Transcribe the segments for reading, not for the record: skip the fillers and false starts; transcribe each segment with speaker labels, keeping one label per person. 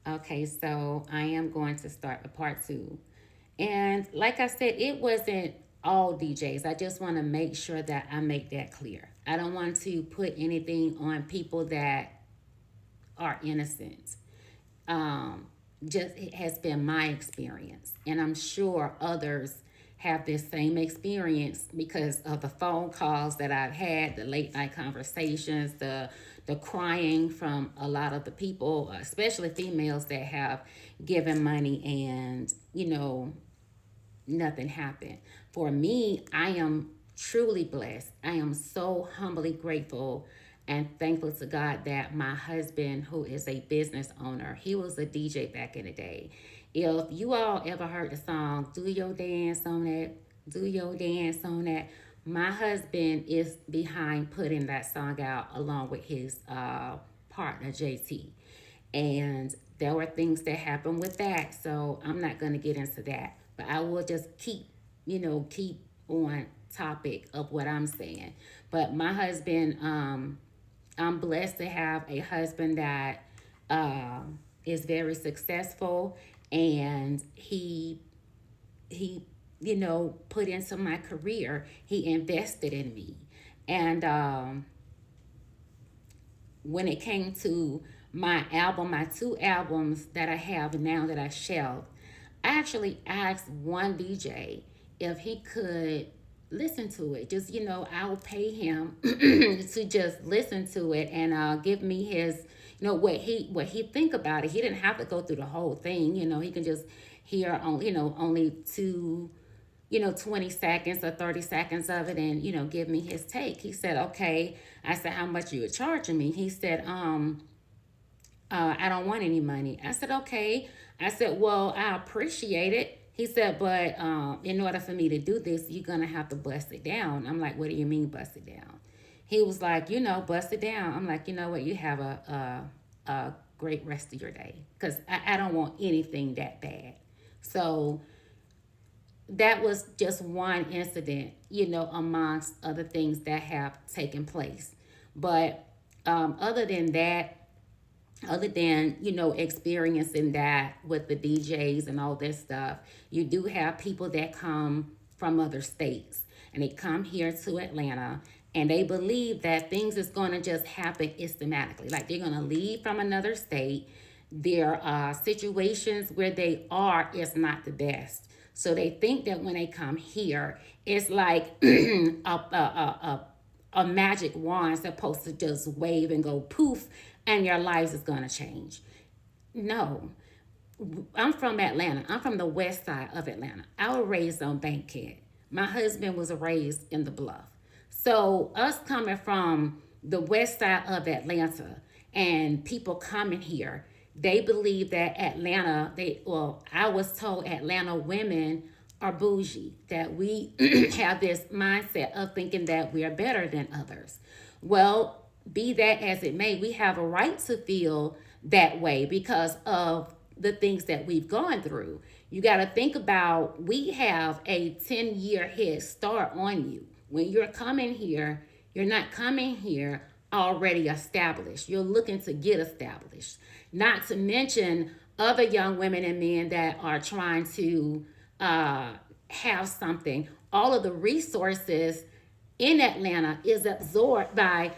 Speaker 1: Okay, so I am going to start with part two. And like I said, it wasn't all DJs. I just want to make sure that I make that clear. I don't want to put anything on people that are innocent. Um, just it has been my experience, and I'm sure others have this same experience because of the phone calls that I've had, the late night conversations, the crying from a lot of the people, especially females that have given money and nothing happened. For me, I am truly blessed. I am so humbly grateful and thankful to God that my husband, who is a business owner, he was a DJ back in the day. If you all ever heard the song, Do Your Dance on That, Do Your Dance on That, my husband is behind putting that song out along with his partner, JT. And there were things that happened with that, so I'm not going to get into that, but I will just keep on topic of what I'm saying. But my husband, I'm blessed to have a husband that is very successful, and he put into my career. He invested in me, and when it came to my two albums that I have now that I shelved, I actually asked one DJ if he could listen to it. Just, I'll pay him to just listen to it and give me his, what he think about it. He didn't have to go through the whole thing. He can just hear on, only two 20 seconds or 30 seconds of it and, give me his take. He said, okay. I said, how much you were charging me? He said, I don't want any money. I said, okay. I said, well, I appreciate it. He said, but in order for me to do this, you're going to have to bust it down. I'm like, what do you mean bust it down? He was like, bust it down. I'm like, you know what? You have a great rest of your day because I don't want anything that bad. So that was just one incident, amongst other things that have taken place. But other than that, other than experiencing that with the DJs and all this stuff, you do have people that come from other states and they come here to Atlanta and they believe that things is going to just happen systematically, like they're going to leave from another state. Their situations where they are is not the best, so they think that when they come here it's like a magic wand supposed to just wave and go poof and your lives is going to change. No. I'm from Atlanta. I'm from the west side of Atlanta. I was raised on Bankhead. My husband was raised in the Bluff. So us coming from the west side of Atlanta and people coming here, they believe that I was told Atlanta women are bougie, that we have this mindset of thinking that we are better than others. Well, be that as it may, we have a right to feel that way because of the things that we've gone through. You got to think about, we have a 10-year head start on you. When you're coming here, you're not coming here already established. You're looking to get established. Not to mention other young women and men that are trying to have something. All of the resources in Atlanta is absorbed by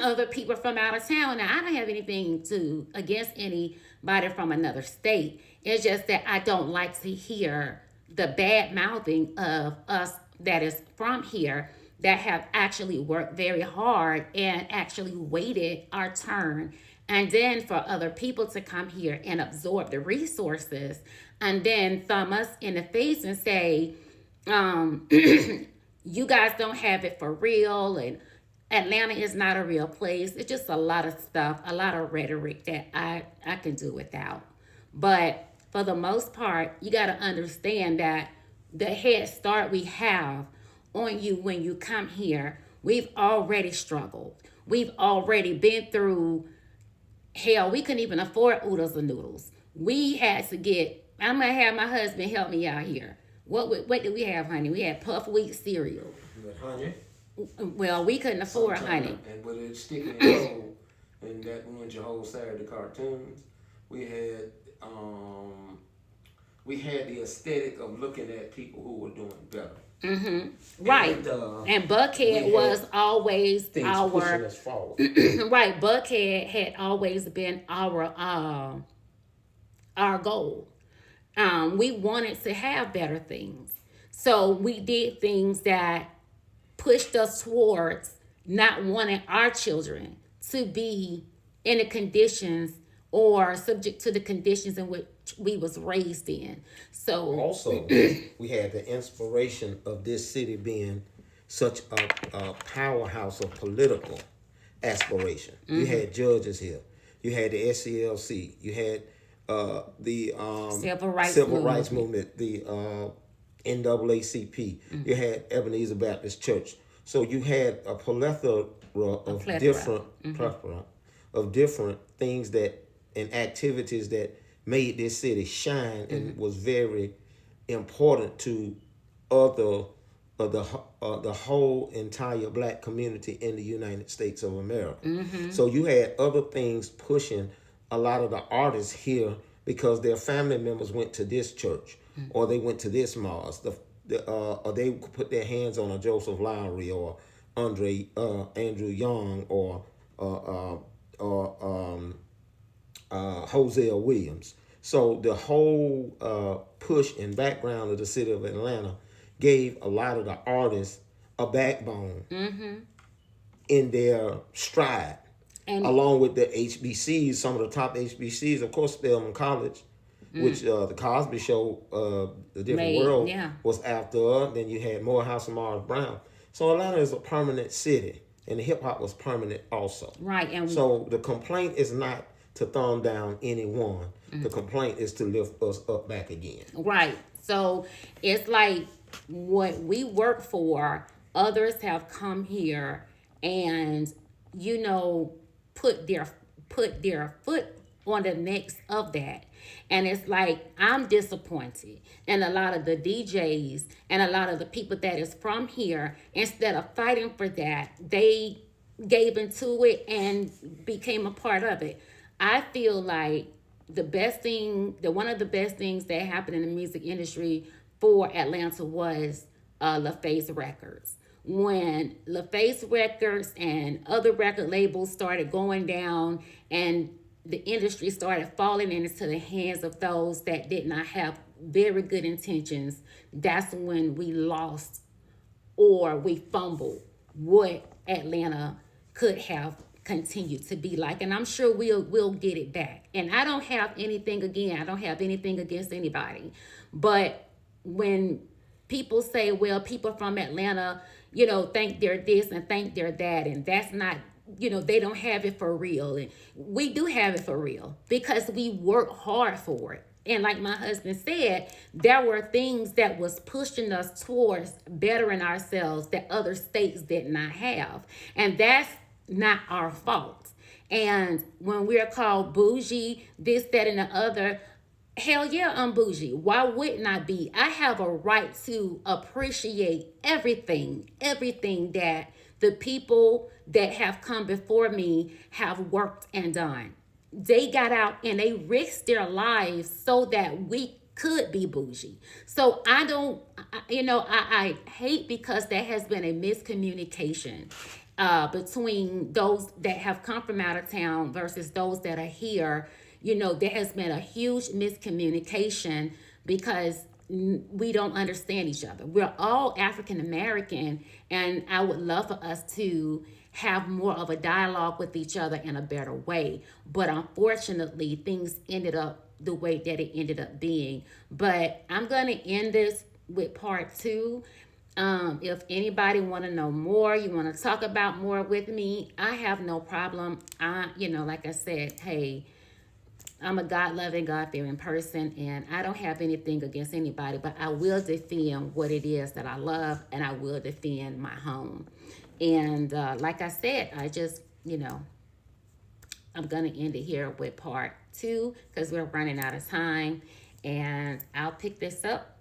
Speaker 1: other people from out of town. Now, I don't have anything to against anybody from another state. It's just that I don't like to hear the bad mouthing of us that is from here that have actually worked very hard and actually waited our turn. And then for other people to come here and absorb the resources and then thumb us in the face and say, you guys don't have it for real, and Atlanta is not a real place. It's just a lot of stuff, a lot of rhetoric that I can do without. But for the most part, you got to understand that the head start we have on you when you come here, we've already struggled. We've already been through hell. We couldn't even afford oodles and noodles. We had to get, I'm going to have my husband help me out here. What did we have, honey? We had puff wheat cereal.
Speaker 2: But honey,
Speaker 1: Well, we couldn't afford honey.
Speaker 2: and with it sticking and cold, and that ruins your whole Saturday cartoons. We had um, we had the aesthetic of looking at people who were doing better.
Speaker 1: Right.
Speaker 2: And
Speaker 1: And
Speaker 2: we
Speaker 1: Buckhead
Speaker 2: had
Speaker 1: was always
Speaker 2: things pushing
Speaker 1: our
Speaker 2: us forward.
Speaker 1: right. Buckhead had always been our goal. We wanted to have better things, so we did things that pushed us towards not wanting our children to be in the conditions or subject to the conditions in which we was raised in. So
Speaker 2: Also, we had the inspiration of this city being such a powerhouse of political aspiration. You had judges here. You had the SCLC. You had the
Speaker 1: civil rights
Speaker 2: civil rights
Speaker 1: movement.
Speaker 2: movement, the NAACP. You had Ebenezer Baptist Church. So you had a plethora
Speaker 1: A
Speaker 2: of
Speaker 1: plethora.
Speaker 2: plethora of different things that and activities that made this city shine and was very important to other the whole entire black community in the United States of America. So you had other things pushing a lot of the artists here because their family members went to this church or they went to this mosque. Or they could put their hands on a Joseph Lowry or Andrew Young or Hosea Williams. So the whole push and background of the city of Atlanta gave a lot of the artists a backbone in their stride,
Speaker 1: And
Speaker 2: along with the HBCs, some of the top HBCs, of course, Spelman College, which the Cosby Show, The Different
Speaker 1: made,
Speaker 2: World,
Speaker 1: yeah.
Speaker 2: was after. Then you had Morehouse and Morris Brown. So Atlanta is a permanent city, and the hip hop was permanent also.
Speaker 1: right. And
Speaker 2: So the complaint is not to thumb down anyone. The complaint is to lift us up back again.
Speaker 1: right. So it's like what we work for, others have come here and put their foot on the necks of that. And it's like I'm disappointed. And a lot of the DJs and a lot of the people that is from here, instead of fighting for that, they gave into it and became a part of it. I feel like one of the best things that happened in the music industry for Atlanta was LaFace Records. When LaFace Records and other record labels started going down and the industry started falling into the hands of those that did not have very good intentions, that's when we lost or we fumbled what Atlanta could have continued to be like. And I'm sure we'll get it back. And I don't have anything against anybody. But when people say, well, people from Atlanta, think they're this and think they're that, and that's not, they don't have it for real. And we do have it for real because we work hard for it. And like my husband said, there were things that was pushing us towards bettering ourselves that other states did not have. And that's not our fault. And when we're called bougie, this, that, and the other, hell yeah, I'm bougie. Why wouldn't I be? I have a right to appreciate everything that the people that have come before me have worked and done. They got out and they risked their lives so that we could be bougie. So I hate because there has been a miscommunication between those that have come from out of town versus those that are here. There has been a huge miscommunication because we don't understand each other. We're all African American, and I would love for us to have more of a dialogue with each other in a better way. But unfortunately, things ended up the way that it ended up being. But I'm going to end this with part 2. If anybody want to know more, you want to talk about more with me, I have no problem. Like I said, hey, I'm a God-loving, God-fearing person, and I don't have anything against anybody, but I will defend what it is that I love, and I will defend my home. And like I said, I just, I'm going to end it here with part 2 because we're running out of time, and I'll pick this up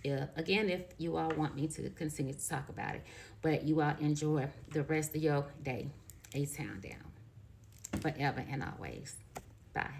Speaker 1: again if you all want me to continue to talk about it. But you all enjoy the rest of your day. A-Town Down. Forever and always. Bye.